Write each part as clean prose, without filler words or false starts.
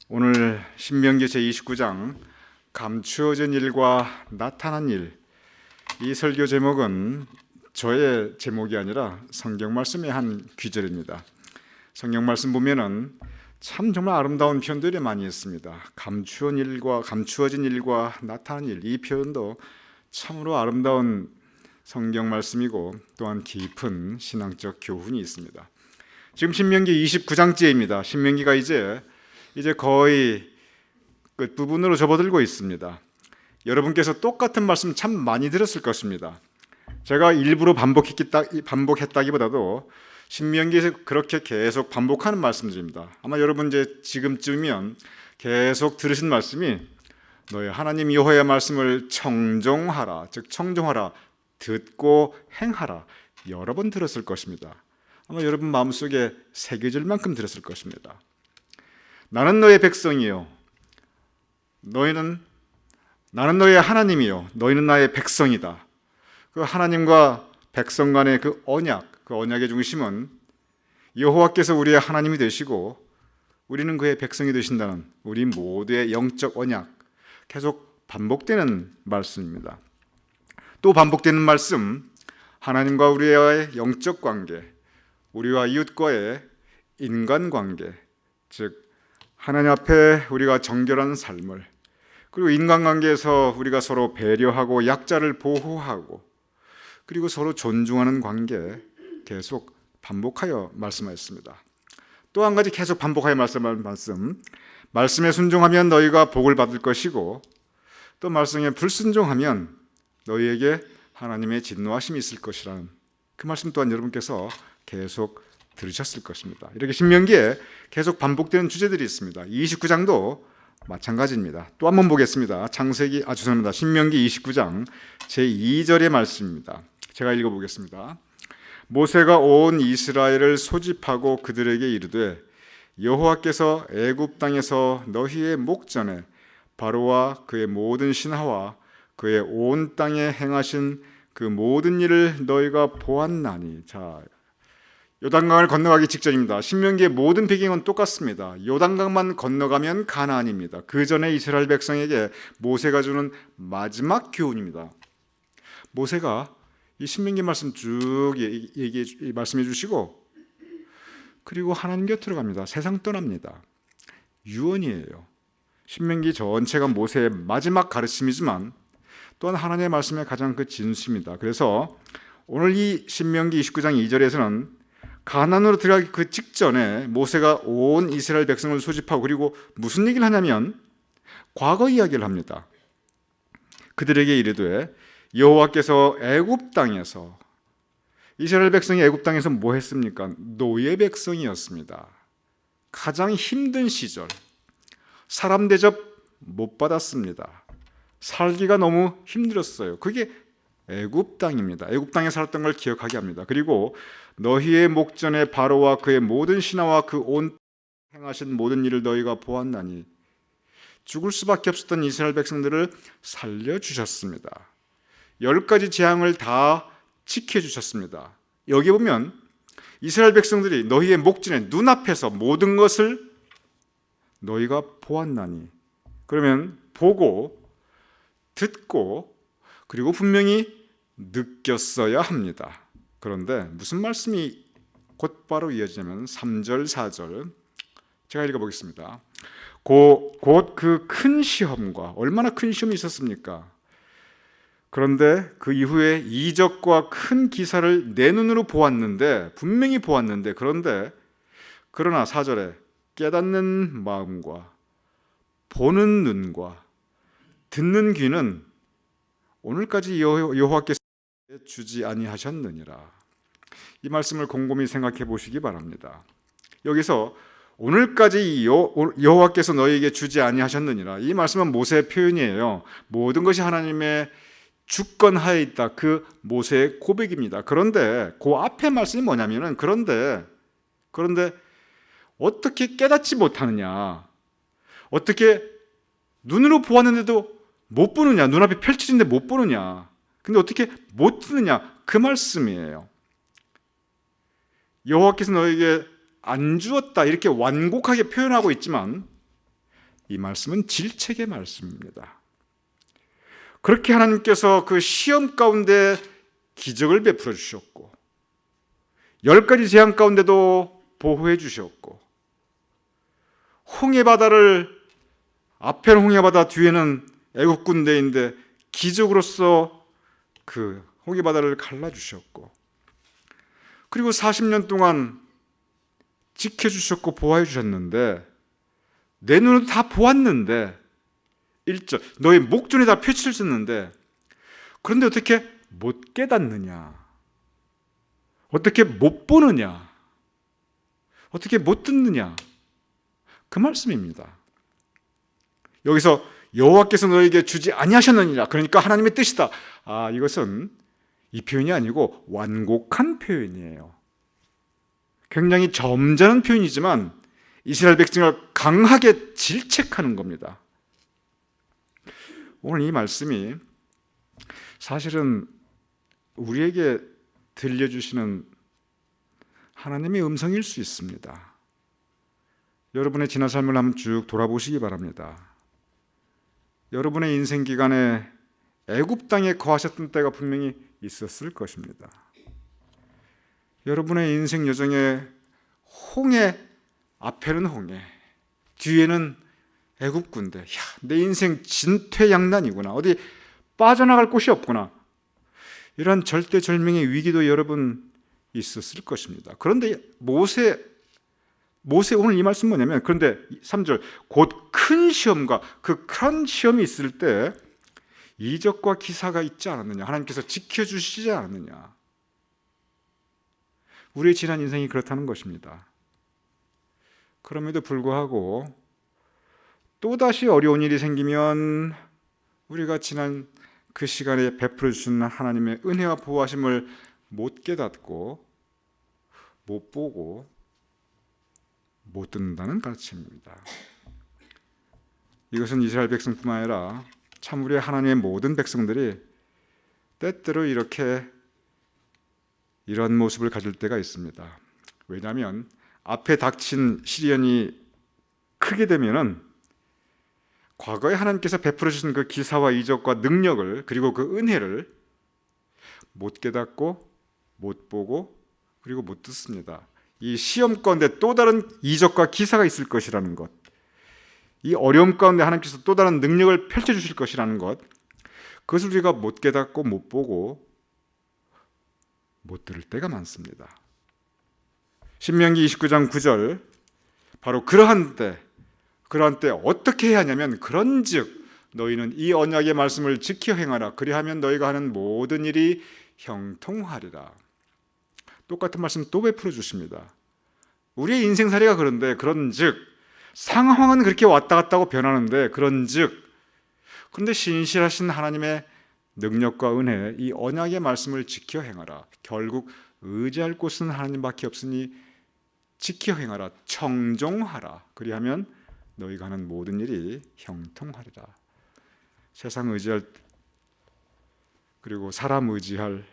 오늘 신명기 제29장 감추어진 일과 나타난 일, 이 설교 제목은 저의 제목이 아니라 성경 말씀의 한 귀절입니다. 성경 말씀 보면은 참 정말 아름다운 표현들이 많이 있습니다. 감추어진 일과 나타난 일, 이 표현도 참으로 아름다운 성경 말씀이고 또한 깊은 신앙적 교훈이 있습니다. 지금 신명기 29장째입니다. 신명기가 이제 거의 끝부분으로 접어들고 있습니다. 여러분께서 똑같은 말씀 참 많이 들었을 것입니다. 제가 일부러 반복했다기보다도 신명기에서 그렇게 계속 반복하는 말씀들입니다. 아마 여러분 이제 지금쯤이면 계속 들으신 말씀이 너의 하나님 여호와의 말씀을 청종하라, 즉 청종하라, 듣고 행하라, 여러 번 들었을 것입니다. 아마 여러분 마음속에 새겨질 만큼 들었을 것입니다. 나는 너의 백성이요, 나는 너의 하나님이요, 너희는 나의 백성이다. 그 하나님과 백성 간의 그 언약의 중심은 여호와께서 우리의 하나님이 되시고 우리는 그의 백성이 되신다는 우리 모두의 영적 언약, 계속 반복되는 말씀입니다. 또 반복되는 말씀, 하나님과 우리의 영적 관계, 우리와 이웃과의 인간관계, 즉 하나님 앞에 우리가 정결한 삶을, 그리고 인간관계에서 우리가 서로 배려하고 약자를 보호하고 그리고 서로 존중하는 관계, 계속 반복하여 말씀하였습니다. 또 한 가지 계속 반복하여 말씀한 말씀에 순종하면 너희가 복을 받을 것이고 또 말씀에 불순종하면 너희에게 하나님의 진노하심이 있을 것이라는 그 말씀 또한 여러분께서 계속 들으셨을 것입니다. 이렇게 신명기에 계속 반복되는 주제들이 있습니다. 29장도 마찬가지입니다. 또 한 번 보겠습니다. 신명기 29장 제2절의 말씀입니다. 제가 읽어보겠습니다. 모세가 온 이스라엘을 소집하고 그들에게 이르되 여호와께서 애굽 땅에서 너희의 목전에 바로와 그의 모든 신하와 그의 온 땅에 행하신 그 모든 일을 너희가 보았나니. 자, 요단강을 건너가기 직전입니다. 신명기의 모든 배경은 똑같습니다. 요단강만 건너가면 가나안입니다. 그 전에 이스라엘 백성에게 모세가 주는 마지막 교훈입니다. 모세가 이 신명기 말씀 쭉 말씀해 주시고 그리고 하나님 곁으로 갑니다. 세상 떠납니다. 유언이에요. 신명기 전체가 모세의 마지막 가르침이지만 또한 하나님의 말씀의 가장 그 진수입니다. 그래서 오늘 이 신명기 29장 2절에서는 가나안으로 들어가기 그 직전에 모세가 온 이스라엘 백성을 소집하고 그리고 무슨 얘기를 하냐면 과거 이야기를 합니다. 그들에게 이르되 여호와께서 애굽 땅에서, 이스라엘 백성이 애굽 땅에서 뭐 했습니까? 노예 백성이었습니다. 가장 힘든 시절, 사람 대접 못 받았습니다. 살기가 너무 힘들었어요. 그게 애굽 땅입니다. 애굽 땅에 살았던 걸 기억하게 합니다. 그리고 너희의 목전에 바로와 그의 모든 신하와 그 온 행하신 모든 일을 너희가 보았나니. 죽을 수밖에 없었던 이스라엘 백성들을 살려주셨습니다. 10가지 재앙을 다 지켜주셨습니다. 여기 보면 이스라엘 백성들이 너희의 목전에 눈앞에서 모든 것을 너희가 보았나니. 그러면 보고 듣고 그리고 분명히 느꼈어야 합니다. 그런데 무슨 말씀이 곧바로 이어지냐면 3절, 4절 제가 읽어보겠습니다. 곧 그 큰 시험과, 얼마나 큰 시험이 있었습니까? 그런데 그 이후에 이적과 큰 기사를 내 눈으로 보았는데, 분명히 보았는데, 그러나 4절에 깨닫는 마음과 보는 눈과 듣는 귀는 오늘까지 여호와께서 주지 아니하셨느니라. 이 말씀을 곰곰이 생각해 보시기 바랍니다. 여기서 오늘까지 여호와께서 너희에게 주지 아니하셨느니라, 이 말씀은 모세의 표현이에요. 모든 것이 하나님의 주권하에 있다, 그 모세의 고백입니다. 그런데 그 앞에 말씀이 뭐냐면은 그런데 어떻게 깨닫지 못하느냐, 어떻게 눈으로 보았는데도 못 보느냐, 눈앞에 펼쳐진데 못 보느냐, 근데 어떻게 못 듣느냐, 그 말씀이에요. 여호와께서 너에게 안 주었다 이렇게 완곡하게 표현하고 있지만 이 말씀은 질책의 말씀입니다. 그렇게 하나님께서 그 시험 가운데 기적을 베풀어 주셨고 10가지 재앙 가운데도 보호해 주셨고 홍해바다를 앞에는 홍해바다 뒤에는 애굽 군대인데 기적으로서 그 홍해바다를 갈라주셨고 그리고 40년 동안 지켜주셨고 보호해 주셨는데 내 눈으로 다 보았는데 1절 너의 목전에 다 펼쳐졌는데 그런데 어떻게 못 깨닫느냐, 어떻게 못 보느냐, 어떻게 못 듣느냐, 그 말씀입니다. 여기서 여호와께서 너에게 주지 아니하셨느니라, 그러니까 하나님의 뜻이다. 이것은 이 표현이 아니고 완곡한 표현이에요. 굉장히 점잖은 표현이지만 이스라엘 백성을 강하게 질책하는 겁니다. 오늘 이 말씀이 사실은 우리에게 들려주시는 하나님의 음성일 수 있습니다. 여러분의 지난 삶을 한번 쭉 돌아보시기 바랍니다. 여러분의 인생 기간에 애굽 땅에 거하셨던 때가 분명히 있었을 것입니다. 여러분의 인생 여정에 홍해, 앞에는 홍해, 뒤에는 애굽 군대. 내 인생 진퇴양난이구나. 어디 빠져나갈 곳이 없구나. 이런 절대절명의 위기도 여러분 있었을 것입니다. 그런데 모세 오늘 이 말씀 뭐냐면, 그런데 3절 곧 큰 시험과 그 큰 시험이 있을 때 이적과 기사가 있지 않았느냐, 하나님께서 지켜주시지 않았느냐. 우리의 지난 인생이 그렇다는 것입니다. 그럼에도 불구하고 또다시 어려운 일이 생기면 우리가 지난 그 시간에 베풀어 주신 하나님의 은혜와 보호하심을 못 깨닫고 못 보고 못 듣는다는 가르침입니다. 이것은 이스라엘 백성뿐만 아니라 참 우리 하나님의 모든 백성들이 때때로 이런 모습을 가질 때가 있습니다. 왜냐하면 앞에 닥친 시련이 크게 되면은 과거에 하나님께서 베풀어 주신 그 기사와 이적과 능력을, 그리고 그 은혜를 못 깨닫고 못 보고 그리고 못 듣습니다. 이 시험 가운데 또 다른 이적과 기사가 있을 것이라는 것, 이 어려움 가운데 하나님께서 또 다른 능력을 펼쳐주실 것이라는 것, 그것을 우리가 못 깨닫고 못 보고 못 들을 때가 많습니다. 신명기 29장 9절, 바로 그러한 때 어떻게 해야 하냐면, 그런즉 너희는 이 언약의 말씀을 지켜 행하라. 그리하면 너희가 하는 모든 일이 형통하리라. 똑같은 말씀 또 베풀어 주십니다. 우리의 인생 사례가 그런데, 그런즉 상황은 그렇게 왔다 갔다 하고 변하는데, 그런데 신실하신 하나님의 능력과 은혜, 이 언약의 말씀을 지켜 행하라. 결국 의지할 곳은 하나님밖에 없으니 지켜 행하라. 청종하라. 그리하면 너희가 하는 모든 일이 형통하리라. 세상 의지할, 그리고 사람 의지할,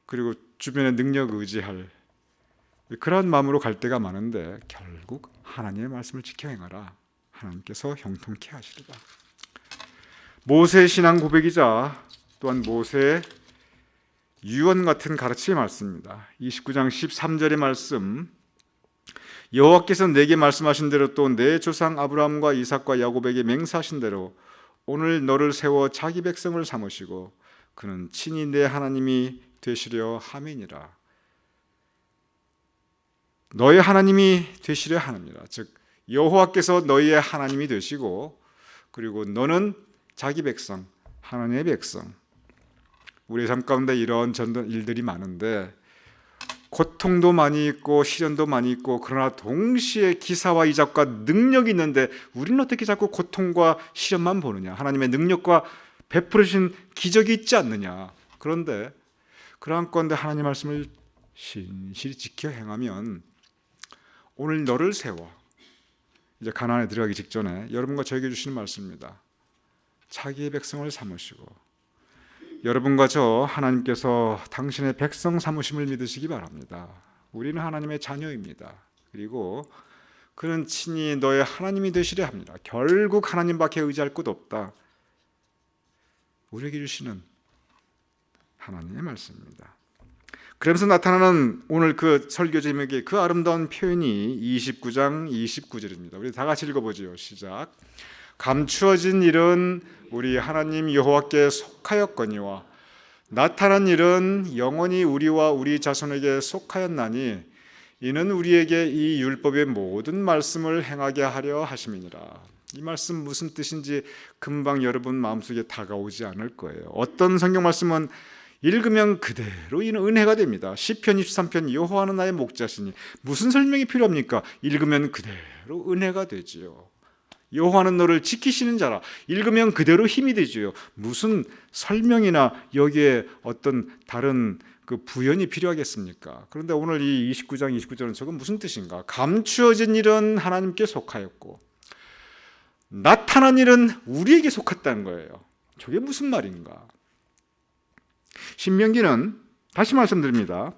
그리고 주변의 능력 의지할, 그런 마음으로 갈 때가 많은데 결국 하나님의 말씀을 지켜 행하라. 하나님께서 형통케 하시리라. 모세의 신앙 고백이자 또한 모세의 유언 같은 가르침의 말씀입니다. 29장 13절의 말씀, 여호와께서 내게 말씀하신 대로 또 내 조상 아브라함과 이삭과 야곱에게 맹세하신 대로 오늘 너를 세워 자기 백성을 삼으시고 그는 친히 내 하나님이 되시려 함이니라. 너의 하나님이 되시려 함이라. 즉 여호와께서 너희의 하나님이 되시고, 그리고 너는 자기 백성, 하나님의 백성. 우리의 삶 가운데 이런 일들이 많은데 고통도 많이 있고 시련도 많이 있고, 그러나 동시에 기사와 이적과 능력이 있는데 우리는 어떻게 자꾸 고통과 시련만 보느냐, 하나님의 능력과 베풀으신 기적이 있지 않느냐. 그런데 그러한 건데 하나님 말씀을 신실히 지켜 행하면 오늘 너를 세워, 이제 가나안에 들어가기 직전에 여러분과 저에게 주시는 말씀입니다. 자기의 백성을 삼으시고, 여러분과 저 하나님께서 당신의 백성 삼으심을 믿으시기 바랍니다. 우리는 하나님의 자녀입니다. 그리고 그는 친히 너의 하나님이 되시려 합니다. 결국 하나님밖에 의지할 곳 없다. 우리에게 주시는 하나님의 말씀입니다. 그러면서 나타나는 오늘 그 설교 제목의 그 아름다운 표현이 29장 29절입니다. 우리 다 같이 읽어보죠. 시작. 감추어진 일은 우리 하나님 여호와께 속하였거니와 나타난 일은 영원히 우리와 우리 자손에게 속하였나니 이는 우리에게 이 율법의 모든 말씀을 행하게 하려 하심이니라. 이 말씀 무슨 뜻인지 금방 여러분 마음속에 다가오지 않을 거예요. 어떤 성경 말씀은 읽으면 그대로 이는 은혜가 됩니다. 시편 23편 여호와는 나의 목자시니 무슨 설명이 필요합니까? 읽으면 그대로 은혜가 되지요. 여호와는 너를 지키시는 자라. 읽으면 그대로 힘이 되지요. 무슨 설명이나 여기에 어떤 다른 그 부연이 필요하겠습니까? 그런데 오늘 이 29장 29절은 저건 무슨 뜻인가? 감추어진 일은 하나님께 속하였고 나타난 일은 우리에게 속했다는 거예요. 저게 무슨 말인가? 신명기는 다시 말씀드립니다.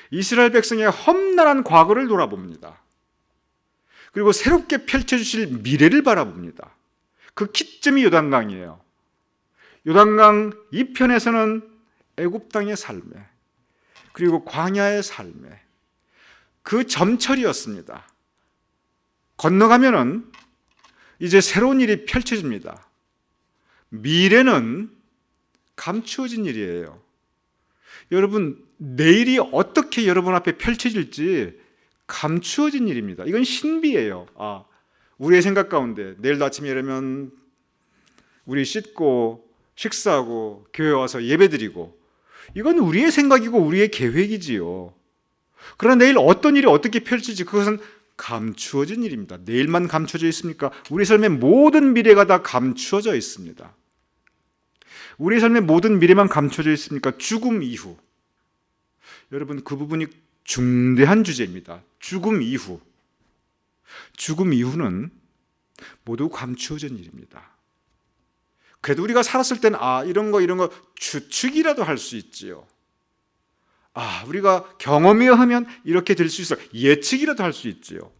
이스라엘 백성의 험난한 과거를 돌아봅니다. 그리고 새롭게 펼쳐주실 미래를 바라봅니다. 그 기점이 요단강이에요. 요단강 이편에서는 애굽 땅의 삶에 그리고 광야의 삶에 그 점철이었습니다. 건너가면은 이제 새로운 일이 펼쳐집니다. 미래는 감추어진 일이에요. 여러분, 내일이 어떻게 여러분 앞에 펼쳐질지 감추어진 일입니다. 이건 신비예요. 우리의 생각 가운데 내일 아침에 이러면 우리 씻고 식사하고 교회 와서 예배드리고 이건 우리의 생각이고 우리의 계획이지요. 그러나 내일 어떤 일이 어떻게 펼칠지 그것은 감추어진 일입니다. 내일만 감추어져 있습니까? 우리 삶의 모든 미래가 다 감추어져 있습니다. 우리 삶의 모든 미래만 감춰져 있습니까? 죽음 이후. 여러분, 그 부분이 중대한 주제입니다. 죽음 이후. 죽음 이후는 모두 감추어진 일입니다. 그래도 우리가 살았을 때는 이런 거 추측이라도 할 수 있지요. 우리가 경험이야 하면 이렇게 될 수 있어. 예측이라도 할 수 있지요.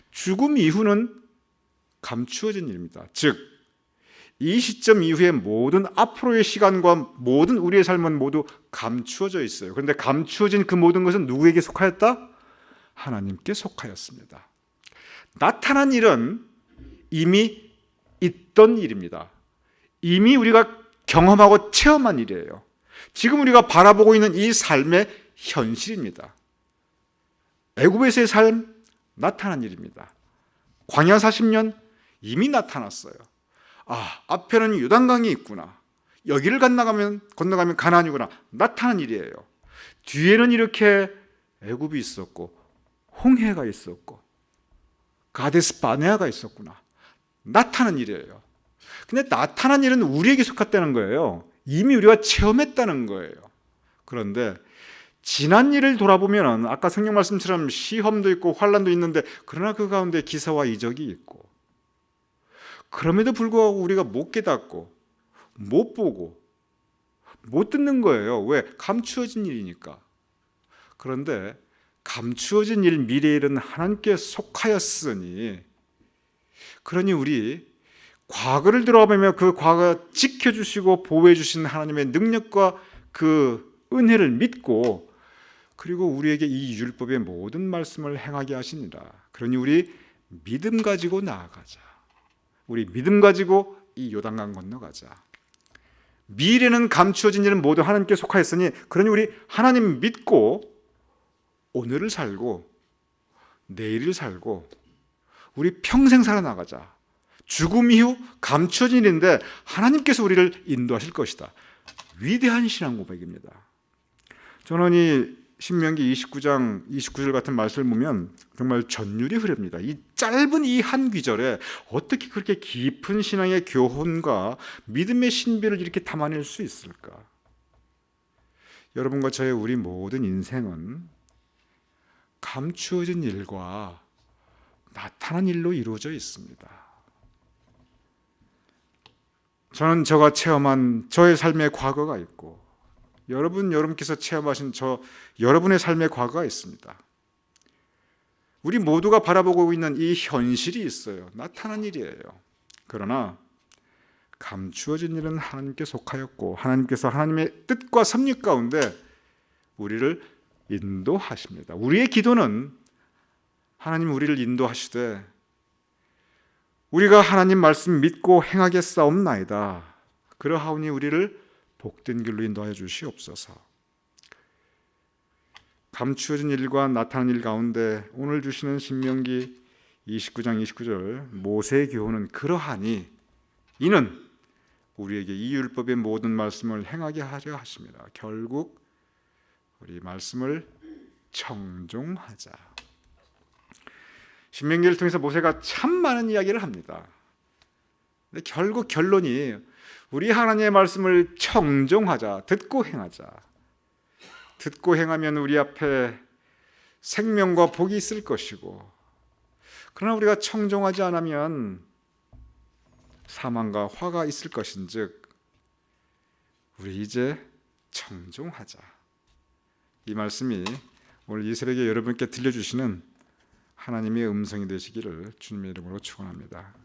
죽음 이후는 감추어진 일입니다. 즉, 이 시점 이후에 모든 앞으로의 시간과 모든 우리의 삶은 모두 감추어져 있어요. 그런데 감추어진 그 모든 것은 누구에게 속하였다? 하나님께 속하였습니다. 나타난 일은 이미 있던 일입니다. 이미 우리가 경험하고 체험한 일이에요. 지금 우리가 바라보고 있는 이 삶의 현실입니다. 애굽에서의 삶 나타난 일입니다. 광야 40년 이미 나타났어요. 앞에는 요단강이 있구나. 여기를 건너가면 가나안이구나. 나타난 일이에요. 뒤에는 이렇게 애굽이 있었고 홍해가 있었고 가데스 바네아가 있었구나. 나타난 일이에요. 근데 나타난 일은 우리에게 속했다는 거예요. 이미 우리가 체험했다는 거예요. 그런데 지난 일을 돌아보면 아까 성경 말씀처럼 시험도 있고 환난도 있는데 그러나 그 가운데 기사와 이적이 있고 그럼에도 불구하고 우리가 못 깨닫고 못 보고 못 듣는 거예요. 왜? 감추어진 일이니까. 그런데 감추어진 일, 미래의 일은 하나님께 속하였으니 그러니 우리 과거를 들어보면 그 과거 지켜주시고 보호해 주신 하나님의 능력과 그 은혜를 믿고 그리고 우리에게 이 율법의 모든 말씀을 행하게 하시니라. 그러니 우리 믿음 가지고 나아가자. 우리 믿음 가지고 이 요단강 건너가자. 미래는 감추어진 일은 모두 하나님께 속하였으니 그러니 우리 하나님 믿고 오늘을 살고 내일을 살고 우리 평생 살아나가자. 죽음 이후 감추어진 일인데 하나님께서 우리를 인도하실 것이다. 위대한 신앙 고백입니다. 저는 이 신명기 29장 29절 같은 말씀을 보면 정말 전율이 흐릅니다. 이 짧은 이 한 귀절에 어떻게 그렇게 깊은 신앙의 교훈과 믿음의 신비를 이렇게 담아낼 수 있을까? 여러분과 저의 우리 모든 인생은 감추어진 일과 나타난 일로 이루어져 있습니다. 저는 제가 체험한 저의 삶의 과거가 있고 여러분께서 체험하신 여러분의 삶의 과거가 있습니다. 우리 모두가 바라보고 있는 이 현실이 있어요. 나타난 일이에요. 그러나 감추어진 일은 하나님께 속하였고 하나님께서 하나님의 뜻과 섭리 가운데 우리를 인도하십니다. 우리의 기도는 하나님 우리를 인도하시되 우리가 하나님 말씀 믿고 행하겠사옵나이다. 그러하오니 우리를 복된 길로 인도하여 주시옵소서. 감추어진 일과 나타난 일 가운데 오늘 주시는 신명기 29장 29절 모세의 교훈은 그러하니 이는 우리에게 이 율법의 모든 말씀을 행하게 하려 하십니다. 결국 우리 말씀을 청종하자. 신명기를 통해서 모세가 참 많은 이야기를 합니다. 근데 결국 결론이 우리 하나님의 말씀을 청종하자, 듣고 행하자. 듣고 행하면 우리 앞에 생명과 복이 있을 것이고, 그러나 우리가 청종하지 않으면 사망과 화가 있을 것인즉 우리 이제 청종하자. 이 말씀이 오늘 이 새벽에 여러분께 들려주시는 하나님의 음성이 되시기를 주님의 이름으로 축원합니다.